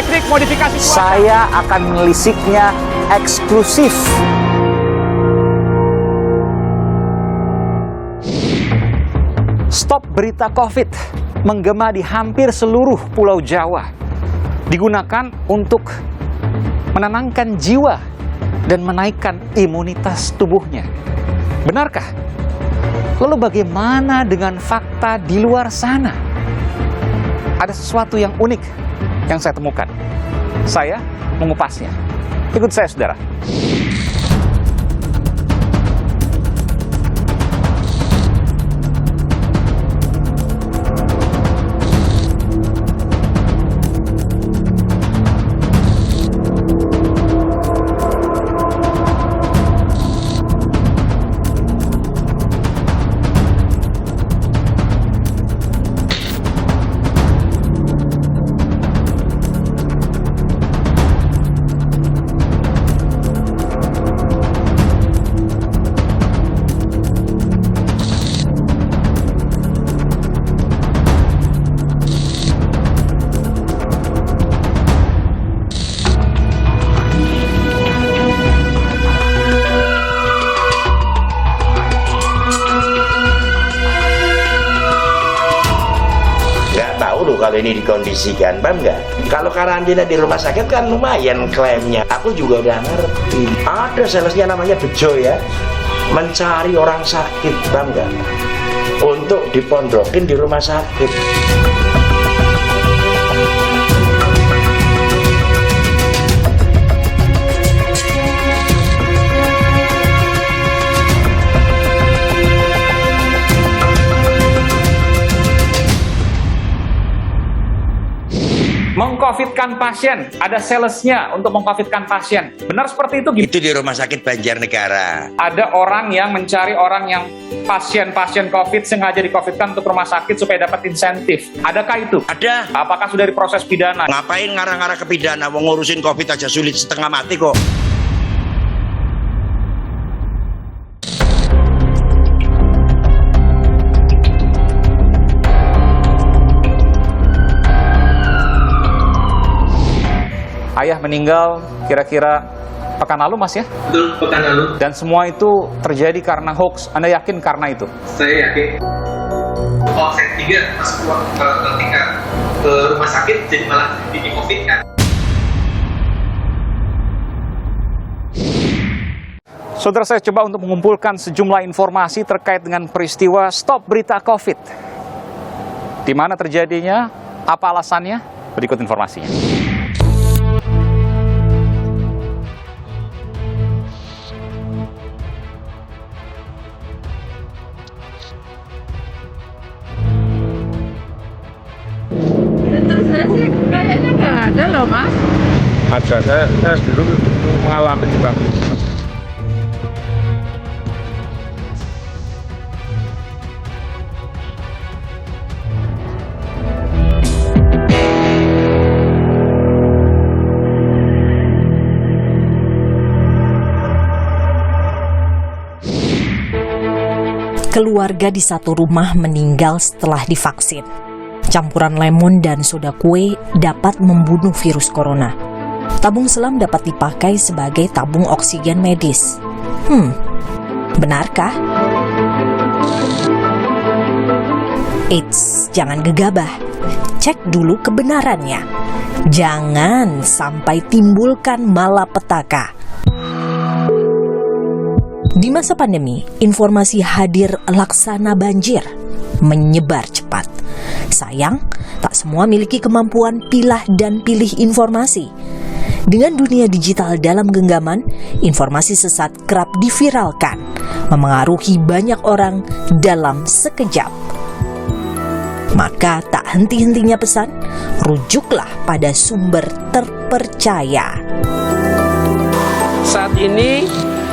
teknik modifikasi cuaca. Saya akan menelisiknya eksklusif. Stop berita COVID menggema di hampir seluruh Pulau Jawa. Digunakan untuk menenangkan jiwa dan menaikkan imunitas tubuhnya. Benarkah? Lalu bagaimana dengan fakta di luar sana? Ada sesuatu yang unik yang saya temukan. Saya mengupasnya. Ikut saya, saudara. Kalau ini dikondisikan, paham nggak? Kalau karantina di rumah sakit kan lumayan klaimnya. Aku juga udah ngerti. Ada salesnya namanya Bejo ya, mencari orang sakit, paham nggak? Untuk dipondokin di rumah sakit. Mengcovidkan pasien, ada salesnya untuk mengcovidkan pasien. Benar seperti itu? Itu di rumah sakit Banjarnegara. Ada orang yang mencari orang yang pasien-pasien COVID sengaja di-covidkan untuk rumah sakit supaya dapat insentif. Adakah itu? Ada. Apakah sudah diproses pidana? Ngapain ngarang-ngarang ke pidana? Mau ngurusin COVID aja sulit setengah mati kok. Ayah meninggal kira-kira pekan lalu, Mas ya? Betul, pekan lalu. Dan semua itu terjadi karena hoax. Anda yakin karena itu? Saya yakin. Oh, saya 3 pas ketika ke rumah sakit jadi malah di COVID kan. Saudara, saya coba untuk mengumpulkan sejumlah informasi terkait dengan peristiwa Stop Berita COVID. Di mana terjadinya? Apa alasannya? Berikut informasinya. Saya sih kayaknya nggak ada loh, Mas. Ada, saya dulu mengalami Bang. Keluarga di satu rumah meninggal setelah divaksin. Campuran lemon dan soda kue dapat membunuh virus corona. Tabung selam dapat dipakai sebagai tabung oksigen medis. Benarkah? Eits, jangan gegabah. Cek dulu kebenarannya. Jangan sampai timbulkan malapetaka. Di masa pandemi, informasi hadir laksana banjir, menyebar cepat. Sayang, tak semua memiliki kemampuan pilah dan pilih informasi. Dengan dunia digital dalam genggaman, informasi sesat kerap diviralkan, memengaruhi banyak orang dalam sekejap. Maka tak henti-hentinya pesan, rujuklah pada sumber terpercaya. Saat ini,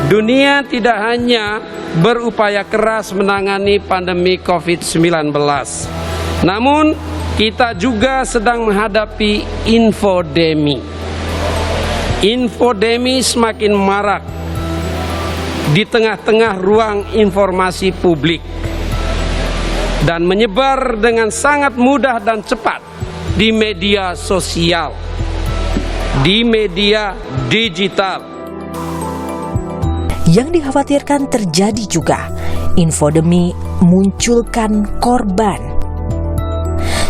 dunia tidak hanya berupaya keras menangani pandemi COVID-19. Namun, kita juga sedang menghadapi infodemi. Infodemi semakin marak di tengah-tengah ruang informasi publik dan menyebar dengan sangat mudah dan cepat di media sosial. di media digital. Yang dikhawatirkan terjadi juga, infodemi munculkan korban.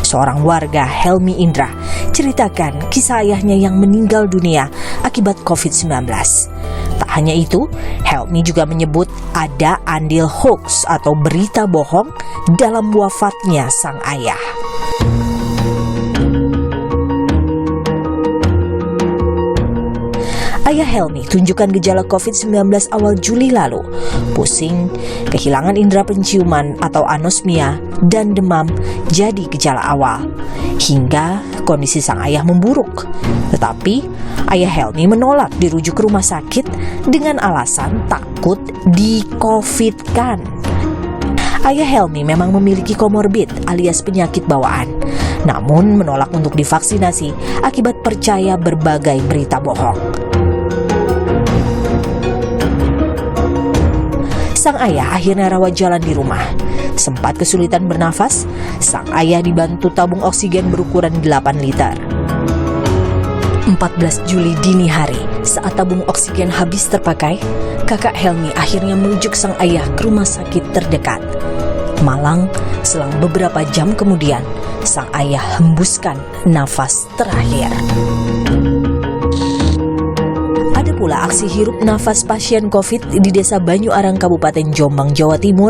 Seorang warga, Helmi Indra, ceritakan kisah ayahnya yang meninggal dunia akibat COVID-19. Tak hanya itu, Helmi juga menyebut ada andil hoax atau berita bohong dalam wafatnya sang ayah. Ayah Helmi tunjukkan gejala COVID-19 awal Juli lalu, pusing, kehilangan indera penciuman atau anosmia, dan demam jadi gejala awal. Hingga kondisi sang ayah memburuk. Tetapi ayah Helmi menolak dirujuk ke rumah sakit dengan alasan takut di-COVID-kan. Ayah Helmi memang memiliki komorbid alias penyakit bawaan, namun menolak untuk divaksinasi akibat percaya berbagai berita bohong. Sang ayah akhirnya rawat jalan di rumah. Sempat kesulitan bernafas, sang ayah dibantu tabung oksigen berukuran 8 liter. 14 Juli dini hari, saat tabung oksigen habis terpakai, kakak Helmi akhirnya merujuk sang ayah ke rumah sakit terdekat. Malang, selang beberapa jam kemudian, sang ayah hembuskan nafas terakhir. Pula aksi hirup nafas pasien COVID di Desa Banyuarang, Kabupaten Jombang, Jawa Timur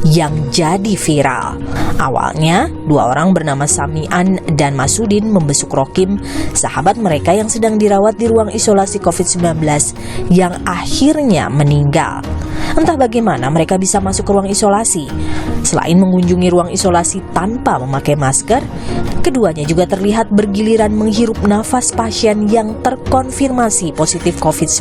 yang jadi viral. Awalnya, 2 orang bernama Samian dan Masudin membesuk Rokim, sahabat mereka yang sedang dirawat di ruang isolasi COVID-19 yang akhirnya meninggal. Entah bagaimana mereka bisa masuk ke ruang isolasi. Selain mengunjungi ruang isolasi tanpa memakai masker, keduanya juga terlihat bergiliran menghirup nafas pasien yang terkonfirmasi positif COVID-19.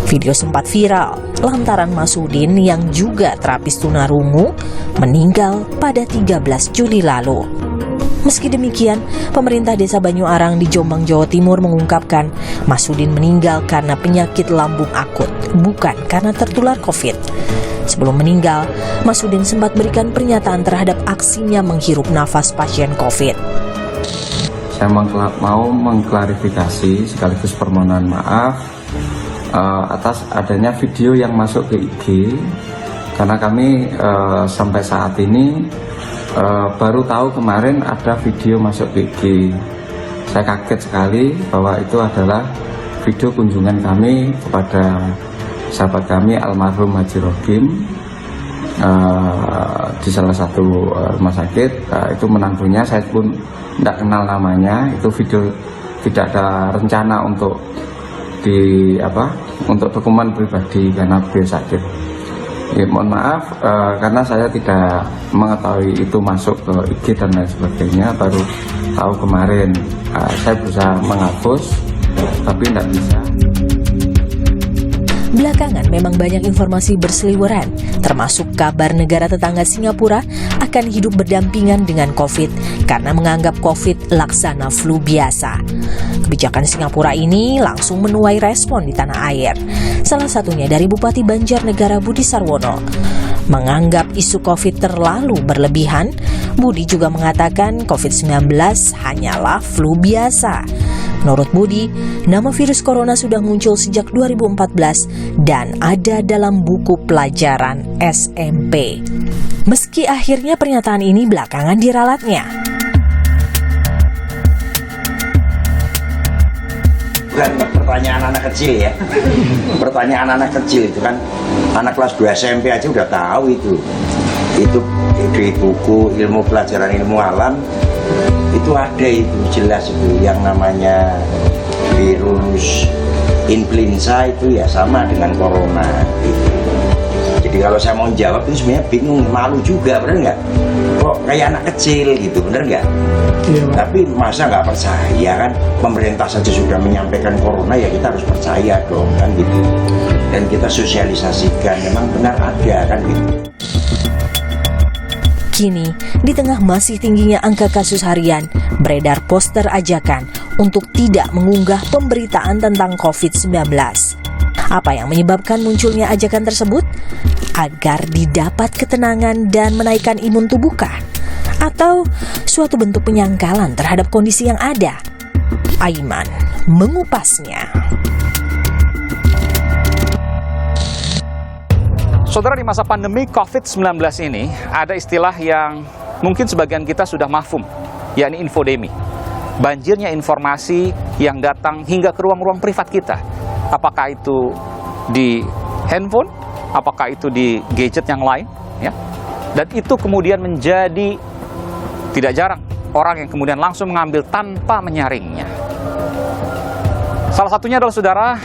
Video sempat viral lantaran Masudin yang juga terapis tunarungu meninggal pada 13 Juli lalu. Meski demikian, pemerintah Desa Banyuarang di Jombang, Jawa Timur mengungkapkan Masudin meninggal karena penyakit lambung akut, bukan karena tertular COVID. Sebelum meninggal, Masudin sempat berikan pernyataan terhadap aksinya menghirup nafas pasien COVID. Saya mau mengklarifikasi sekaligus permohonan maaf atas adanya video yang masuk ke IG, karena kami sampai saat ini baru tahu kemarin ada video masuk ke IG. Saya kaget sekali bahwa itu adalah video kunjungan kami kepada sahabat kami almarhum Haji Rokim di salah satu rumah sakit. Itu menantunya, saya pun tidak kenal namanya. Itu video tidak ada rencana untuk untuk dokumen pribadi karena beliau sakit. Ya, mohon maaf karena saya tidak mengetahui itu masuk ke IG dan lain sebagainya, baru tahu kemarin. Saya berusaha menghapus tapi tidak bisa. Belakangan memang banyak informasi berseliweran, termasuk kabar negara tetangga Singapura akan hidup berdampingan dengan COVID karena menganggap COVID laksana flu biasa. Kebijakan Singapura ini langsung menuai respon di tanah air. Salah satunya dari Bupati Banjarnegara Budi Sarwono. Menganggap isu COVID terlalu berlebihan, Budi juga mengatakan COVID-19 hanyalah flu biasa. Menurut Budi, nama virus corona sudah muncul sejak 2014 dan ada dalam buku pelajaran SMP. Meski akhirnya pernyataan ini belakangan diralatnya. Bukan pertanyaan anak kecil ya. Pertanyaan anak kecil itu kan, anak kelas 2 SMP aja udah tahu itu. Itu di buku ilmu pelajaran ilmu alam itu ada, itu jelas itu yang namanya virus influenza itu ya sama dengan corona gitu. Jadi kalau saya mau jawab itu sebenarnya bingung, malu juga, bener nggak? Kok kayak anak kecil gitu, bener nggak? Iya, tapi masa nggak percaya kan? Pemerintah saja sudah menyampaikan corona, ya kita harus percaya dong kan gitu. Dan kita sosialisasikan, memang benar ada kan gitu. Kini, di tengah masih tingginya angka kasus harian, beredar poster ajakan untuk tidak mengunggah pemberitaan tentang COVID-19. Apa yang menyebabkan munculnya ajakan tersebut? Agar didapat ketenangan dan menaikkan imun tubuhkah? Atau suatu bentuk penyangkalan terhadap kondisi yang ada? Aiman mengupasnya. Saudara, di masa pandemi COVID-19 ini ada istilah yang mungkin sebagian kita sudah mafhum, yakni infodemi. Banjirnya informasi yang datang hingga ke ruang-ruang privat kita. Apakah itu di handphone, apakah itu di gadget yang lain, ya. Dan itu kemudian menjadi tidak jarang orang yang kemudian langsung mengambil tanpa menyaringnya. Salah satunya adalah, saudara,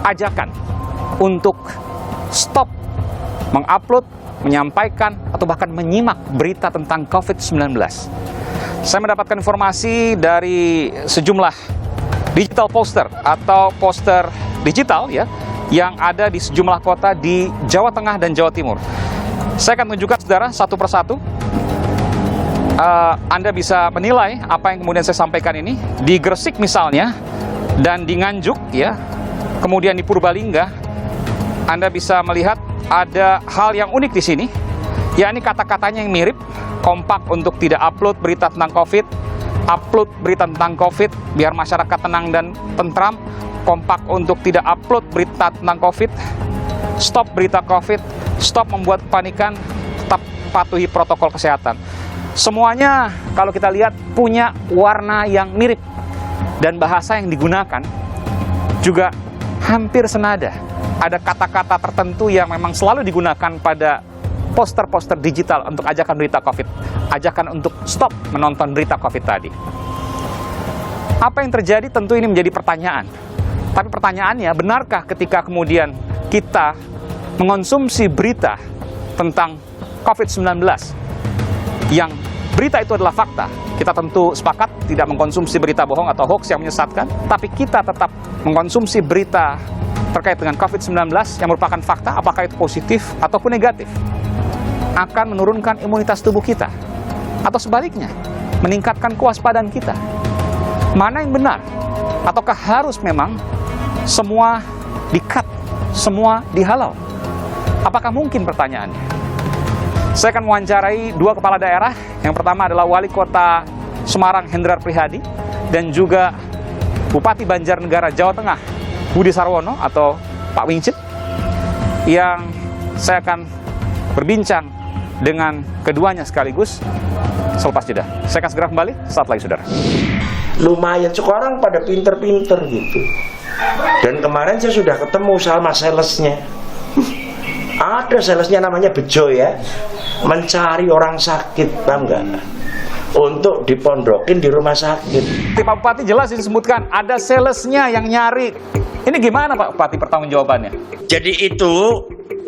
ajakan untuk stop mengupload, menyampaikan, atau bahkan menyimak berita tentang COVID-19. Saya mendapatkan informasi dari sejumlah digital poster atau poster digital, ya, yang ada di sejumlah kota di Jawa Tengah dan Jawa Timur. Saya akan tunjukkan, saudara, satu persatu. Anda bisa menilai apa yang kemudian saya sampaikan ini. Di Gresik misalnya, dan di Nganjuk, ya, kemudian di Purbalingga, Anda bisa melihat ada hal yang unik di sini, yakni kata-katanya yang mirip. Kompak untuk tidak upload berita tentang COVID, upload berita tentang COVID biar masyarakat tenang dan tentram. Kompak untuk tidak upload berita tentang COVID, stop berita COVID, stop membuat kepanikan, tetap patuhi protokol kesehatan. Semuanya kalau kita lihat punya warna yang mirip, dan bahasa yang digunakan juga hampir senada. Ada kata-kata tertentu yang memang selalu digunakan pada poster-poster digital untuk ajakan berita COVID, ajakan untuk stop menonton berita COVID tadi. Apa yang terjadi tentu ini menjadi pertanyaan. Tapi pertanyaannya, benarkah ketika kemudian kita mengonsumsi berita tentang COVID-19 yang berita itu adalah fakta? Kita tentu sepakat tidak mengkonsumsi berita bohong atau hoax yang menyesatkan, tapi kita tetap mengkonsumsi berita terkait dengan COVID-19 yang merupakan fakta, apakah itu positif ataupun negatif, akan menurunkan imunitas tubuh kita, atau sebaliknya, meningkatkan kewaspadaan kita. Mana yang benar? Ataukah harus memang semua di-cut, semua dihalau? Apakah mungkin, pertanyaannya? Saya akan mewawancarai dua kepala daerah. Yang pertama adalah Wali Kota Semarang Hendrar Prihadi, dan juga Bupati Banjarnegara Jawa Tengah Budi Sarwono atau Pak Wingcit, yang saya akan berbincang dengan keduanya sekaligus selepas jeda. Saya akan segera kembali saat lagi, saudara. Lumayan, sekarang pada pinter-pinter gitu. Dan kemarin saya sudah ketemu sama salesnya. Ada salesnya namanya Bejo, ya, mencari orang sakit, paham nggak? Untuk dipondokin di rumah sakit. Pak Bupati jelas disebutkan ada salesnya yang nyari. Ini gimana, Pak Bupati, pertanggungjawabannya? Jadi itu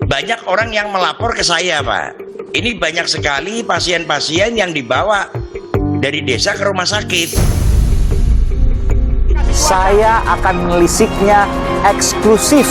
banyak orang yang melapor ke saya, Pak. Ini banyak sekali pasien-pasien yang dibawa dari desa ke rumah sakit. Saya akan melisiknya eksklusif